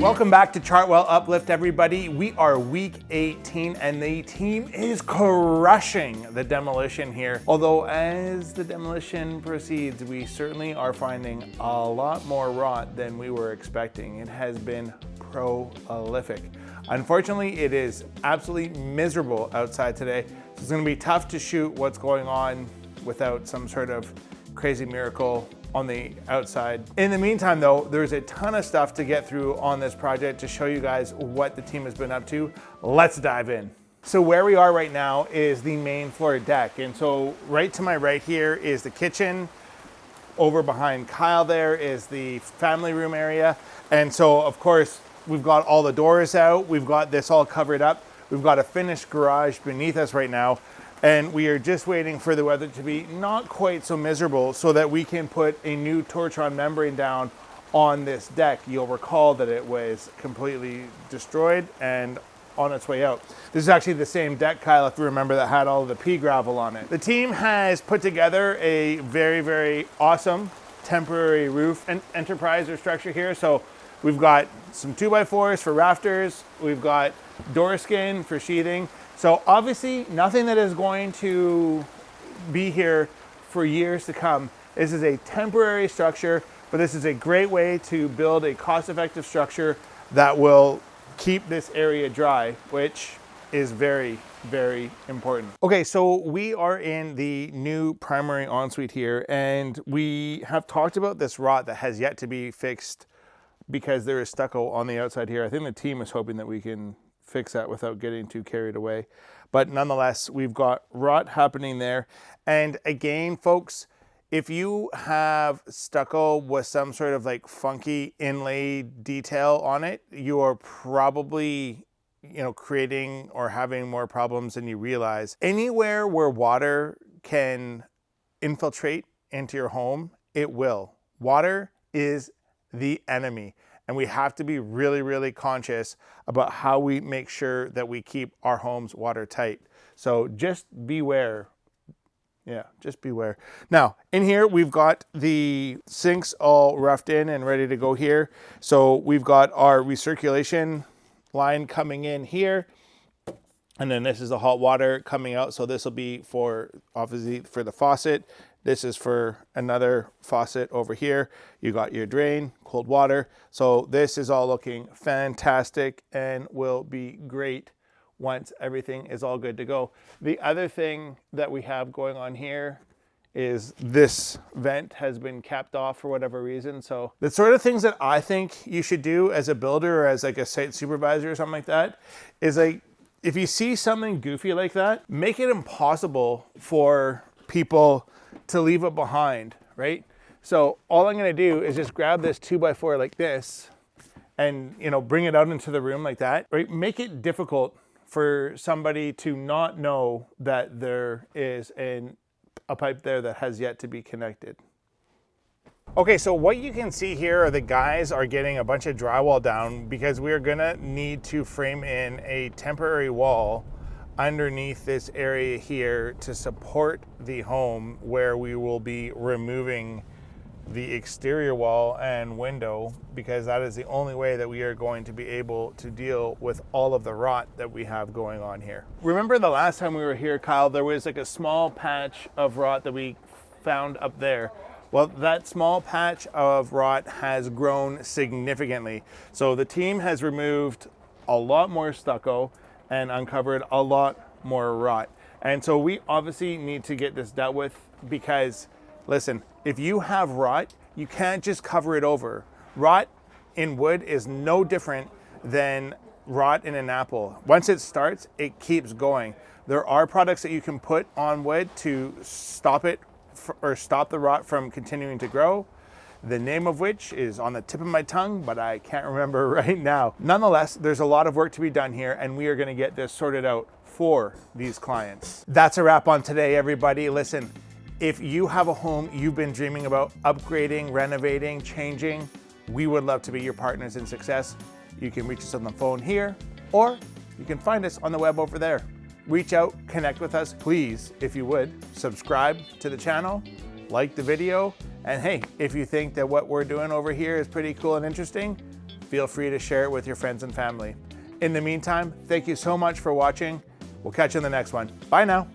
Welcome back to Chartwell Uplift, everybody. We are week 18 and the team is crushing the demolition here. Although as the demolition proceeds, we certainly are finding a lot more rot than we were expecting. It has been prolific. Unfortunately, it is absolutely miserable outside today. So it's gonna be tough to shoot what's going on without some sort of crazy miracle on the outside. In the meantime though, there's a ton of stuff to get through on this project to show you guys what the team has been up to. Let's dive in. So where we are right now is the main floor deck. And so right to my right here is the kitchen. Over behind Kyle there is the family room area. And so of course, we've got all the doors out. We've got this all covered up. We've got a finished garage beneath us right now. And we are just waiting for the weather to be not quite so miserable so that we can put a new Tortron membrane down on this deck. You'll recall that it was completely destroyed and on its way out. This is actually the same deck, Kyle, if you remember, that had all of the pea gravel on it. The team has put together a very, very awesome temporary roof and enterprise or structure here. So we've got some 2x4s for rafters. We've got door skin for sheathing. So obviously nothing that is going to be here for years to come. This is a temporary structure, but this is a great way to build a cost-effective structure that will keep this area dry, which is very, very important. Okay, so we are in the new primary ensuite here, and we have talked about this rot that has yet to be fixed because there is stucco on the outside here. I think the team is hoping that we can fix that without getting too carried away. But nonetheless, we've got rot happening there. And again, folks, if you have stucco with some sort of like funky inlay detail on it, you are probably, creating or having more problems than you realize. Anywhere where water can infiltrate into your home, it will. Water is the enemy. And we have to be really, really conscious about how we make sure that we keep our homes watertight. So just beware. Yeah, just beware. Now, in here, we've got the sinks all roughed in and ready to go here. So we've got our recirculation line coming in here. And then this is the hot water coming out. So this will be for, obviously, for the faucet. This is for another faucet over here. You got your drain, cold water. So this is all looking fantastic and will be great once everything is all good to go. The other thing that we have going on here is this vent has been capped off for whatever reason. So the sort of things that I think you should do as a builder or as like a site supervisor or something like that is like, if you see something goofy like that, make it impossible for people to leave it behind, right? So all I'm gonna do is just grab this 2x4 like this and bring it out into the room like that, right? Make it difficult for somebody to not know that there is a pipe there that has yet to be connected. Okay, so what you can see here are the guys are getting a bunch of drywall down because we are gonna need to frame in a temporary wall underneath this area here to support the home where we will be removing the exterior wall and window, because that is the only way that we are going to be able to deal with all of the rot that we have going on here. Remember the last time we were here, Kyle, there was like a small patch of rot that we found up there. Well, that small patch of rot has grown significantly. So the team has removed a lot more stucco and uncovered a lot more rot. And so we obviously need to get this dealt with because, listen, if you have rot, you can't just cover it over. Rot in wood is no different than rot in an apple. Once it starts, it keeps going. There are products that you can put on wood to stop it or stop the rot from continuing to grow, the name of which is on the tip of my tongue, but I can't remember right now. Nonetheless, there's a lot of work to be done here, and we are gonna get this sorted out for these clients. That's a wrap on today, everybody. Listen, if you have a home you've been dreaming about upgrading, renovating, changing, we would love to be your partners in success. You can reach us on the phone here, or you can find us on the web over there. Reach out, connect with us, please, if you would. Subscribe to the channel, like the video, and hey, if you think that what we're doing over here is pretty cool and interesting, feel free to share it with your friends and family. In the meantime, thank you so much for watching. We'll catch you in the next one. Bye now.